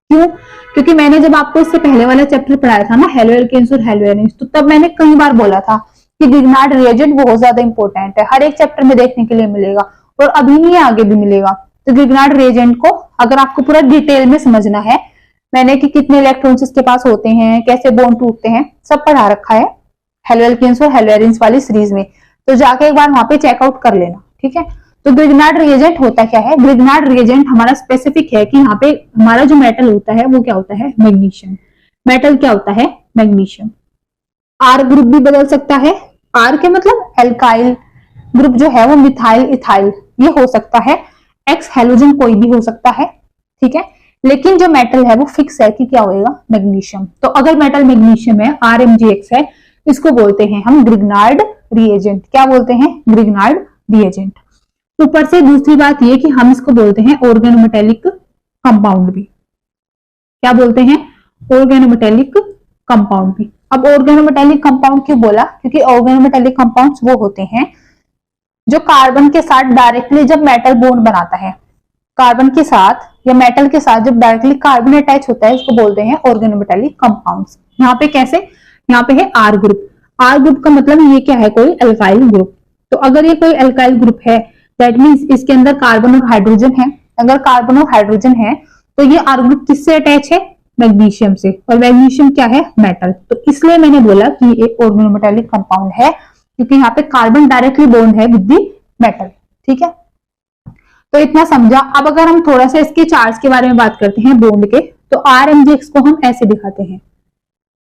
क्यों, क्योंकि मैंने जब आपको इससे पहले वाला चैप्टर पढ़ाया था ना, हेलो एल्केन्स और हेलो एरिन्स, तो तब मैंने कई बार बोला था कि ग्रिग्नार्ड रिएजेंट बहुत ज्यादा इंपॉर्टेंट है, हर एक चैप्टर में देखने के लिए मिलेगा और अभी नहीं आगे भी मिलेगा। तो ग्रिग्नार्ड रिएजेंट को अगर आपको पूरा डिटेल में समझना है, मैंने कि कितने इलेक्ट्रॉन्स इसके पास होते हैं, कैसे बॉन्ड टूटते हैं, सब पढ़ा रखा है हेलो एल्केन्स और हेलो एरिन्स वाली सीरीज में, तो जाके एक बार वहां पे चेकआउट कर लेना। ठीक है, तो ग्रिग्नार्ड रिएजेंट होता क्या है, ग्रिग्नार्ड रिएजेंट हमारा स्पेसिफिक है कि यहाँ पे हमारा जो मेटल होता है वो क्या होता है, मैग्नीशियम। मेटल क्या होता है, मैग्नीशियम। आर ग्रुप भी बदल सकता है, आर के मतलब एल्काइल ग्रुप जो है वो मिथाइल इथाइल ये हो सकता है, एक्स हेलोजन कोई भी हो सकता है। ठीक है, लेकिन जो मेटल है वो फिक्स है कि क्या होएगा, मैग्नीशियम। तो अगर मेटल मैग्नीशियम है, RMgX है, इसको बोलते हैं हम ग्रिग्नार्ड रिएजेंट। क्या बोलते हैं, ग्रिग्नार्ड रिएजेंट। ऊपर से दूसरी बात ये कि हम इसको बोलते हैं ऑर्गेनोमेटेलिक कंपाउंड भी। क्या बोलते हैं, ऑर्गेनोमेटेलिक कंपाउंड भी। अब ऑर्गेनोमेटेलिक कंपाउंड क्यों बोला, क्योंकि ऑर्गेनोमेटेलिक कंपाउंड्स वो होते हैं जो कार्बन के साथ डायरेक्टली जब मेटल बॉन्ड बनाता है, कार्बन के साथ या मेटल के साथ जब डायरेक्टली कार्बन अटैच होता है, इसको बोलते हैं ऑर्गेनोमेटेलिक कंपाउंड्स। यहाँ पे कैसे, यहाँ पे है आर ग्रुप। आर ग्रुप का मतलब ये क्या है, कोई अल्काइल ग्रुप। तो अगर ये कोई अल्काइल ग्रुप है, दैट मीन्स इसके अंदर कार्बन और हाइड्रोजन है। अगर कार्बन और हाइड्रोजन है तो ये आर ग्रुप किससे अटैच है, मैग्नीशियम से, और मैग्नीशियम क्या है, मेटल। तो इसलिए मैंने बोला कि ये ऑर्गेनोमेटेलिक कंपाउंड है, क्योंकि यहाँ पे कार्बन डायरेक्टली बॉन्ड है विद दी मेटल। ठीक है, तो इतना समझा। अब अगर हम थोड़ा सा इसके चार्ज के बारे में बात करते हैं बॉन्ड के, तो RMgX को हम ऐसे दिखाते हैं।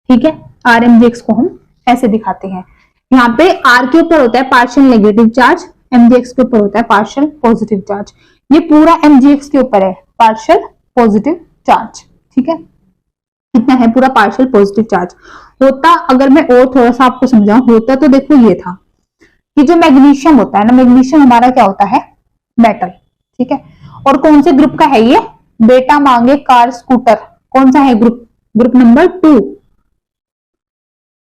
ठीक है, RMgX को हम ऐसे दिखाते हैं। यहाँ पे R के ऊपर होता है पार्शियल नेगेटिव चार्ज, MgX के ऊपर होता है पार्शियल पॉजिटिव चार्ज। ये पूरा MgX के ऊपर है पार्शियल पॉजिटिव चार्ज। ठीक है, कितना है, पूरा पार्शियल पॉजिटिव चार्ज होता। अगर मैं और थोड़ा सा आपको समझाऊं, होता तो देखो ये था कि जो मैग्नीशियम होता है ना, मैग्नीशियम हमारा क्या होता है, मेटल। ठीक है, और कौन से ग्रुप का है ये, बेटा मांगे कार स्कूटर। कौन सा है ग्रुप, ग्रुप नंबर 2,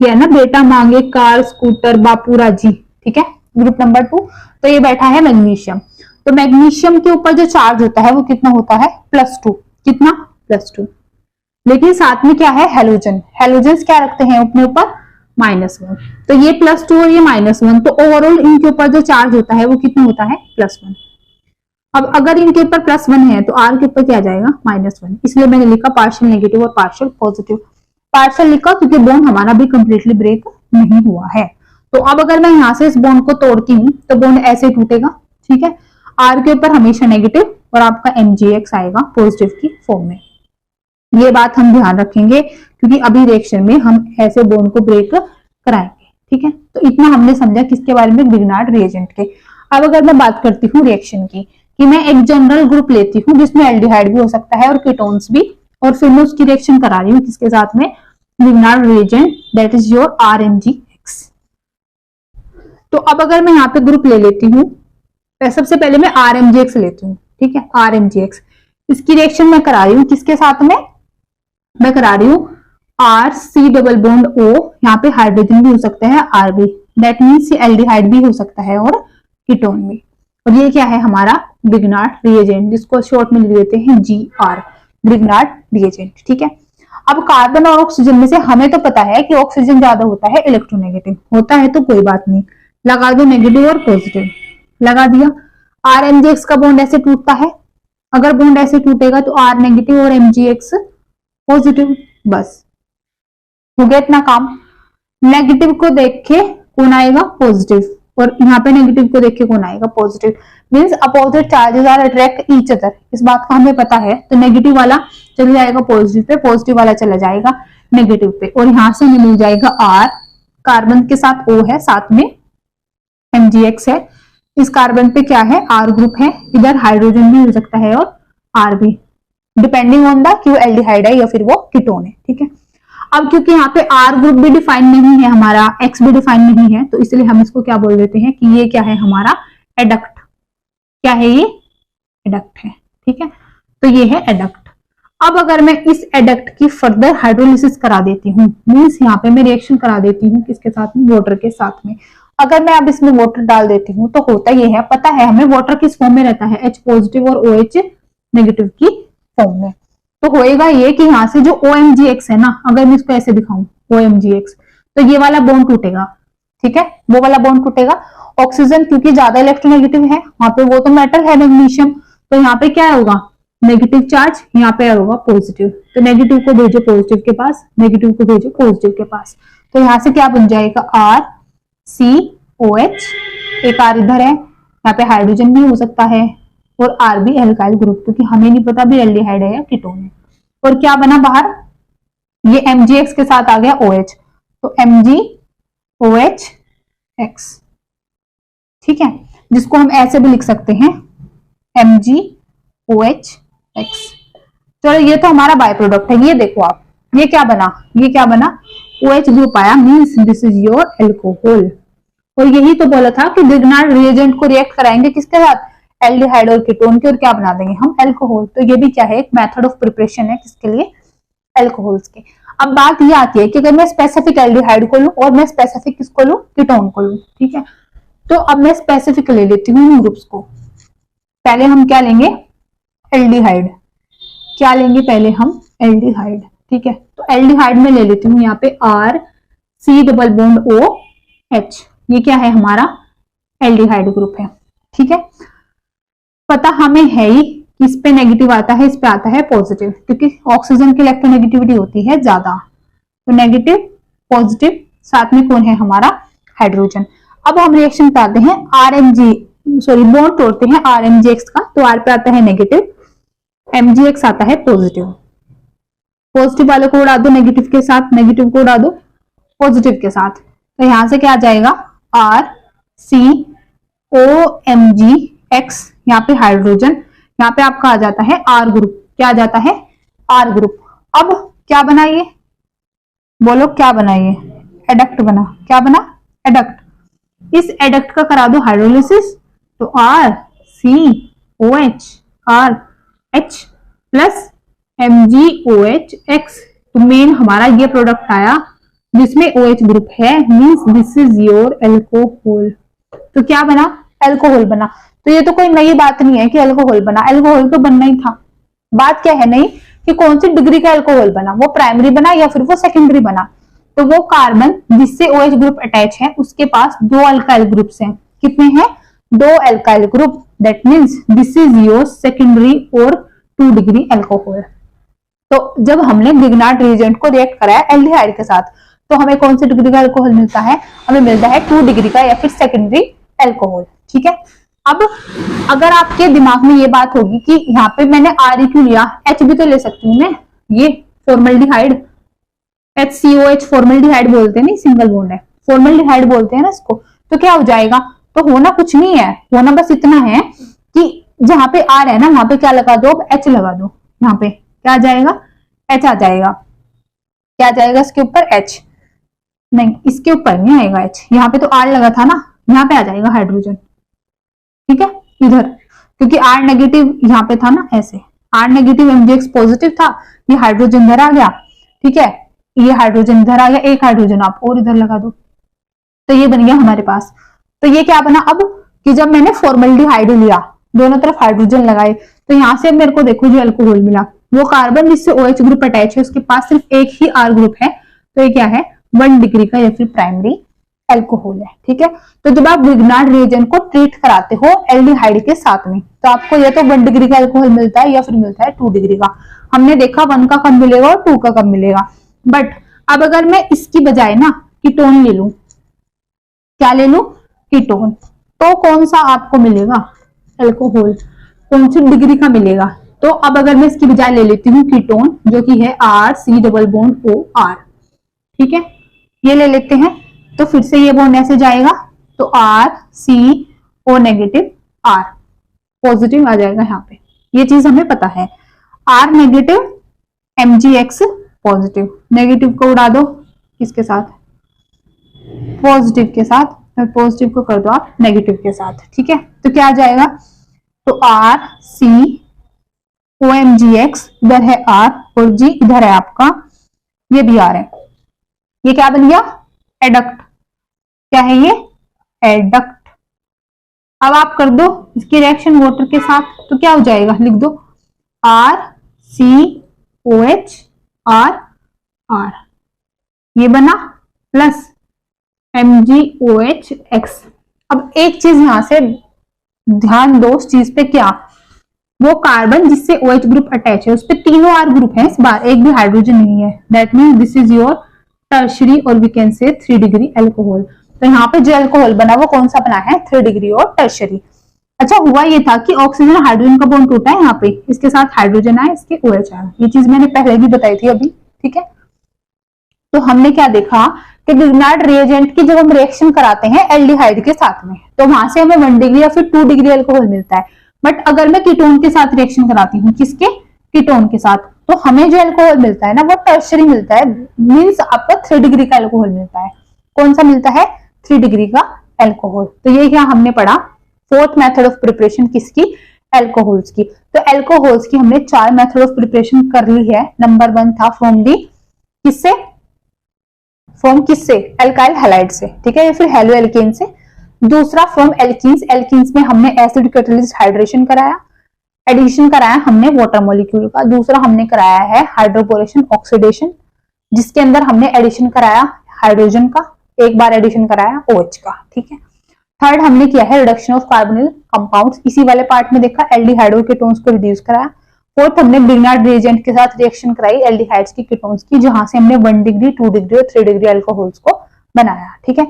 ये है ना, बेटा मांगे कार स्कूटर बापू राजी। ठीक है, ग्रुप नंबर 2। तो ये बैठा है मैग्नीशियम। तो मैग्नीशियम के ऊपर जो चार्ज होता है वो कितना होता है, +2। कितना, +2। लेकिन साथ में क्या है, हेलोजन। हेलोजन क्या रखते हैं अपने ऊपर, -1। तो ये +2 और ये -1, तो ओवरऑल इनके ऊपर जो चार्ज होता है वो कितना होता है, +1। अब अगर इनके ऊपर +1 है तो R के ऊपर क्या आ जाएगा, -1। इसलिए मैंने लिखा पार्शियल नेगेटिव और पार्शियल पॉजिटिव। पार्शियल लिखा क्योंकि बॉन्ड हमारा भी कंप्लीटली ब्रेक नहीं हुआ है। तो अब अगर मैं यहां से इस बॉन्ड को तोड़ती हूँ तो बॉन्ड ऐसे टूटेगा। ठीक है, R के ऊपर हमेशा नेगेटिव और आपका MgX आएगा पॉजिटिव की फॉर्म में। ये बात हम ध्यान रखेंगे क्योंकि अभी रिएक्शन में हम ऐसे बॉन्ड को ब्रेक कराएंगे। ठीक है, तो इतना हमने समझा किसके बारे में, ग्रिग्नार्ड रिएजेंट के। अब अगर मैं बात करती हूँ रिएक्शन की, कि मैं एक जनरल ग्रुप लेती हूँ जिसमें एल्डिहाइड भी हो सकता है और कीटोन्स भी, और फिर मैं उसकी रिएक्शन करा रही हूँ किसके साथ में, Grignard reagent, that is your RMgX। तो अब अगर मैं यहाँ पे ग्रुप ले लेती हूँ, सबसे पहले मैं RMgX लेती हूँ। ठीक है, RMgX, इसकी रिएक्शन मैं करा रही हूँ किसके साथ में, मैं करा रही हूँ RC डबल बॉन्ड O, यहाँ पे हाइड्रोजन भी हो सकता है RB, दैट मीन्स एल्डिहाइड भी हो सकता है और कीटोन भी। और ये क्या है हमारा ग्रिग्नार्ड रिएजेंट, जिसको शॉर्ट में लिख देते हैं GR, ग्रिग्नार्ड रिएजेंट। ठीक है, अब कार्बन और ऑक्सीजन में से हमें तो पता है कि ऑक्सीजन ज्यादा होता है इलेक्ट्रोनेगेटिव, होता है तो कोई बात नहीं, लगा दो नेगेटिव और पॉजिटिव, लगा दिया। RMgX का बॉन्ड ऐसे टूटता है, अगर बॉन्ड ऐसे टूटेगा तो R नेगेटिव और MgX पॉजिटिव, बस हो गया इतना काम। नेगेटिव को देख के कौन आएगा, पॉजिटिव, और यहाँ पे नेगेटिव को देख के कौन आएगा, positive. Means opposite charges are attract each other, इस बात का हमें पता है। तो नेगेटिव वाला चला जाएगा पॉजिटिव पे, पॉजिटिव वाला चला जाएगा नेगेटिव पे, और यहाँ से मिल जाएगा R कार्बन के साथ O है, साथ में MgX है। इस कार्बन पे क्या है, R ग्रुप है, इधर हाइड्रोजन भी हो सकता है और R भी, डिपेंडिंग ऑन द क्यों एल्डिहाइड है या फिर वो कीटोन है। ठीक है, अब क्योंकि यहाँ पे R ग्रुप भी डिफाइन नहीं है हमारा, X भी डिफाइन नहीं है, तो इसलिए हम इसको क्या बोल देते हैं कि ये क्या है हमारा एडक्ट। क्या है ये, एडक्ट है। ठीक है, तो ये है एडक्ट। अब अगर मैं इस एडक्ट की फर्दर हाइड्रोलिसिस करा देती हूँ, मीन्स यहाँ पे मैं रिएक्शन करा देती हूँ किसके साथ में, वाटर के साथ में। अगर मैं अब इसमें वाटर डाल देती हूँ तो होता ये है, पता है हमें वाटर किस फॉर्म में रहता है, H पॉजिटिव और OH नेगेटिव की फॉर्म में। तो होएगा ये कि यहाँ से जो OMgX है ना, अगर मैं इसको ऐसे दिखाऊं OMgX, तो ये वाला बॉन्ड टूटेगा। ठीक है, वो वाला बॉन्ड टूटेगा। ऑक्सीजन क्योंकि ज्यादा इलेक्ट्रोनेगेटिव है वहां पे, वो तो मेटल है मैग्नीशियम, तो यहाँ पे क्या होगा नेगेटिव चार्ज, यहाँ पे होगा पॉजिटिव, तो नेगेटिव को भेजो पॉजिटिव के पास, नेगेटिव को भेजो पॉजिटिव के पास। तो यहाँ से क्या बन जाएगा RCOH, एक R इधर है, यहाँ पे हाइड्रोजन भी हो सकता है और R भी एल्काइल ग्रुप, क्योंकि हमें नहीं पता भी एल्डिहाइड है या कीटोन है। और क्या बना बाहर, ये MgX के साथ आ गया OH, तो MgOHX। ठीक है, जिसको हम ऐसे भी लिख सकते हैं MgOHX। चलो ये तो हमारा बाय प्रोडक्ट है। ये देखो आप, ये क्या बना, ये क्या बना, OH ग्रुप आया, means this is your alcohol. और यही तो बोला था कि ग्रिग्नार्ड रिएजेंट को रिएक्ट कराएंगे किसके साथ, एल्डिहाइड और कीटोन के, और क्या बना देंगे हम, एल्कोहल। तो ये भी क्या है, एक मेथड ऑफ प्रिपरेशन है किसके लिए, एल्कोहल्स के। अब बात ये आती है कि अगर मैं स्पेसिफिक एल्डिहाइड को लूं और मैं स्पेसिफिक किसको लूं, कीटोन को लूं। ठीक है, तो अब मैं स्पेसिफिक ले लेती हूँ इन ग्रुप्स को। पहले हम क्या लेंगे, एल्डिहाइड। क्या लेंगे पहले हम, एल्डिहाइड। ठीक है, तो एल्डिहाइड में ले लेती हूँ यहाँ पे RC डबल बॉन्ड OH, ये क्या है हमारा एल्डिहाइड ग्रुप है। ठीक है, पता हमें है ही कि इस पे नेगेटिव आता है, इस पे आता है पॉजिटिव, क्योंकि ऑक्सीजन की इलेक्ट्रोनेगेटिविटी होती है ज्यादा, तो नेगेटिव पॉजिटिव, साथ में कौन है हमारा हाइड्रोजन। अब हम रिएक्शन कराते हैं बॉन्ड तोड़ते हैं RMgX का, तो R पे आता है नेगेटिव, MgX आता है पॉजिटिव। पॉजिटिव वाले को उड़ा दो नेगेटिव के साथ, नेगेटिव को उड़ा दो पॉजिटिव के साथ, तो यहां से क्या आ जाएगा RCOMgX, यहाँ पे हाइड्रोजन, यहाँ पे आपका आ जाता है R ग्रुप। क्या आ जाता है, R ग्रुप। अब क्या बना ये, बोलो क्या बना ये, एडक्ट बना। क्या बना, एडक्ट। इस एडक्ट का करा दो हाइड्रोलिसिस, तो RCOH RH प्लस MgOHX, तो मेन हमारा ये प्रोडक्ट आया जिसमें OH ग्रुप है, means this is your alcohol. तो क्या बना, एल्कोहल बना। तो ये तो कोई नई बात नहीं है कि एल्कोहल बना, एल्कोहल तो बनना ही था। बात क्या है नई, कि कौन सी डिग्री का एल्कोहल बना, वो प्राइमरी बना या फिर वो सेकेंडरी बना। तो वो कार्बन जिससे OH ग्रुप अटैच है उसके पास 2 अल्काइल ग्रुप्स हैं। कितने हैं, 2 alkyl group, that means this is your secondary और 2 डिग्री एल्कोहल। तो जब हमने ग्रिग्नार्ड रिएजेंट को रिएक्ट कराया एल्डिहाइड के साथ, तो हमें कौन सी डिग्री का एल्कोहल मिलता है, हमें मिलता है 2 डिग्री का या फिर सेकेंडरी एल्कोहल। ठीक है, अब अगर आपके दिमाग में ये बात होगी कि यहाँ पे मैंने R क्यों लिया, H भी तो ले सकती हूँ मैं, ये फॉर्मल्डिहाइड, HCOH फॉर्मल्डिहाइड बोलते हैं, नहीं सिंगल बॉन्ड है, फॉर्मल्डिहाइड बोलते हैं ना इसको। तो क्या हो जाएगा, तो होना कुछ नहीं है, होना बस इतना है कि जहां पे R है ना वहां पे क्या लगा दो, H लगा दो। यहाँ पे क्या आ जाएगा, H आ जाएगा। क्या आ जाएगा इसके ऊपर, H नहीं, इसके ऊपर नहीं आएगा H, यहाँ पे तो R लगा था ना, यहाँ पे आ जाएगा हाइड्रोजन। ठीक है, इधर क्योंकि R नेगेटिव यहाँ पे था ना, ऐसे R नेगेटिव MgX पॉजिटिव था, ये हाइड्रोजन इधर आ गया। ठीक है, ये हाइड्रोजन इधर आ गया, एक हाइड्रोजन आप और इधर लगा दो, तो ये बन गया हमारे पास। तो ये क्या बना अब, कि जब मैंने फॉर्मल्डिहाइड लिया, दोनों तरफ हाइड्रोजन लगाए, तो यहाँ से मेरे को देखो जो एल्कोहल मिला, वो कार्बन जिससे OH ग्रुप अटैच है उसके पास सिर्फ एक ही R ग्रुप है, तो ये क्या है 1 डिग्री का या फिर प्राइमरी एल्कोहल है। ठीक है, तो जब आप ग्रिग्नार्ड रिएजेंट को ट्रीट कराते हो एल्डिहाइड के साथ में, तो आपको या तो 1 डिग्री का एल्कोहल मिलता है या फिर मिलता है 2 डिग्री का। हमने देखा 1 का कब मिलेगा और 2 का कब मिलेगा। बट अब अगर मैं इसकी बजाय ना कीटोन ले लूं, क्या ले लूं, कीटोन, तो कौन सा आपको मिलेगा, एल्कोहल, कौन सी डिग्री का मिलेगा। तो अब अगर मैं इसकी बजाय ले लेती हूँ कीटोन, जो कि है RC डबल बॉन्ड OR। ठीक है, ये ले लेते हैं, तो फिर से ये बॉन्ड ऐसे जाएगा, तो RCO नेगेटिव R पॉजिटिव आ जाएगा यहाँ पे, ये चीज हमें पता है। R negative MgX positive, negative को उड़ा दो किसके साथ, पॉजिटिव के साथ, और पॉजिटिव को कर दो आप नेगेटिव के साथ, ठीक है। तो क्या आ जाएगा, तो RCOMgX इधर है R और G इधर है आपका, ये भी R है, ये क्या बन गया, एडक्ट। क्या है ये, एडक्ट। अब आप कर दो इसकी रिएक्शन वाटर के साथ, तो क्या हो जाएगा, लिख दो RCOH R R, ये बना, प्लस MgOH X। अब एक चीज यहां से ध्यान दो उस चीज पे, क्या, वो कार्बन जिससे OH ग्रुप अटैच है उस पे तीनों R ग्रुप है, इस बार एक भी हाइड्रोजन नहीं है, that means this is your tertiary और वी कैन से 3 डिग्री एल्कोहल। तो यहाँ पे जो एल्कोहल बना वो कौन सा बना है, 3 डिग्री और टर्शरी। अच्छा हुआ ये था कि ऑक्सीजन हाइड्रोजन का बॉन्ड टूटा है यहाँ पे, इसके साथ हाइड्रोजन आया, इसके OH आया, ये चीज मैंने पहले भी बताई थी अभी, ठीक है। तो हमने क्या देखा कि ग्रिग्नार्ड रिएजेंट की जब हम रिएक्शन कराते हैं एल्डिहाइड के साथ में, तो वहां से हमें 1 डिग्री या फिर 2 डिग्री एल्कोहल मिलता है। बट अगर मैं कीटोन के साथ रिएक्शन कराती हूँ, किसके, कीटोन के साथ, तो हमें जो एल्कोहल मिलता है ना वो टर्शरी मिलता है, मींस आपका 3 डिग्री का एल्कोहल मिलता है। कौन सा मिलता है, 3 डिग्री का एल्कोहल। तो ये क्या हमने पढ़ा, फोर्थ मेथड ऑफ प्रिपरेशन किसकी, एल्कोहल्स की। तो एल्कोहल्स की हमने 4 मेथड ऑफ प्रिपरेशन कर ली है। नंबर 1 था फ्रॉम दी, किससे, फ्रॉम किससे, एल्काइल हैलाइड से, ठीक है, या फिर हेलो एल्केन से। दूसरा फ्रॉम एल्कीन्स, एल्कीन्स में हमने एसिड कैटालिसिस हाइड्रेशन कराया, एडिशन कराया हमने वाटर मॉलिक्यूल का। दूसरा हमने कराया है हाइड्रोपोरेशन ऑक्सीडेशन, जिसके अंदर हमने एडिशन कराया हाइड्रोजन का, एक बार एडिशन कराया OH का, ठीक है। थर्ड हमने किया है रिडक्शन ऑफ कार्बोनिल कंपाउंड्स, इसी वाले पार्ट में देखा एल्डिहाइड कीटोन्स को रिड्यूस कराया। फोर्थ हमने ग्रिग्नार्ड रिएजेंट के साथ रिएक्शन कराई एल्डिहाइड्स की कीटोन्स की, जहां से हमने 1 डिग्री 2 डिग्री और 3 डिग्री एल्कोहल्स को बनाया, ठीक है।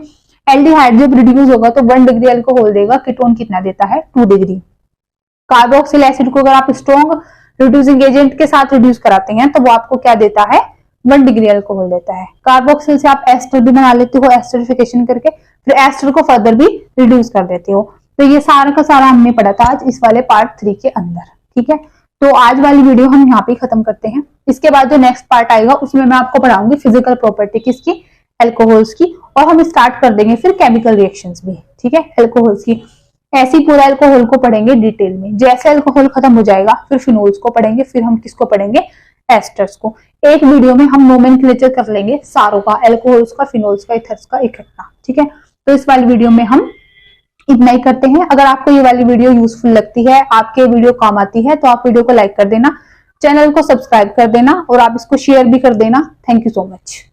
एल्डिहाइड जब रिड्यूस होगा तो 1 डिग्री एल्कोहल देगा, कीटोन कितना देता है, 2 डिग्री। कार्बोक्सिल एसिड को अगर आप स्ट्रॉन्ग रिड्यूसिंग एजेंट के साथ रिड्यूस कराते हैं तो वो आपको क्या देता है, 1 डिग्री एल्कोहल देता है। कार्बोक्सिल से आप एस्टर भी बना लेते हो एस्टरिफिकेशन करके, फिर एस्टर को फर्दर भी रिड्यूस कर देते हो। तो ये सारा का सारा हमने पढ़ा था आज इस वाले पार्ट 3 के अंदर, ठीक है। तो आज वाली वीडियो हम यहाँ पे खत्म करते हैं। इसके बाद जो नेक्स्ट पार्ट आएगा उसमें मैं आपको पढ़ाऊंगी फिजिकल प्रॉपर्टी किसकी, एल्कोहल्स की, और हम स्टार्ट कर देंगे फिर केमिकल रिएक्शंस भी, ठीक है, एल्कोहल्स की। ऐसे ही पूरा एल्कोहल को पढ़ेंगे डिटेल में। जैसे एल्कोहल खत्म हो जाएगा फिर फिनोल्स को पढ़ेंगे, फिर हम किसको पढ़ेंगे, एस्टर्स को। एक वीडियो में हम नोमेनक्लेचर कर लेंगे सारों का, एल्कोहल्स का, फिनोल्स का, इथर्स का इकट्ठा, ठीक है। तो इस वाली वीडियो में हम इतना ही करते हैं। अगर आपको ये वाली वीडियो यूजफुल लगती है, आपके वीडियो काम आती है, तो आप वीडियो को लाइक कर देना, चैनल को सब्सक्राइब कर देना और आप इसको शेयर भी कर देना। Thank you so much.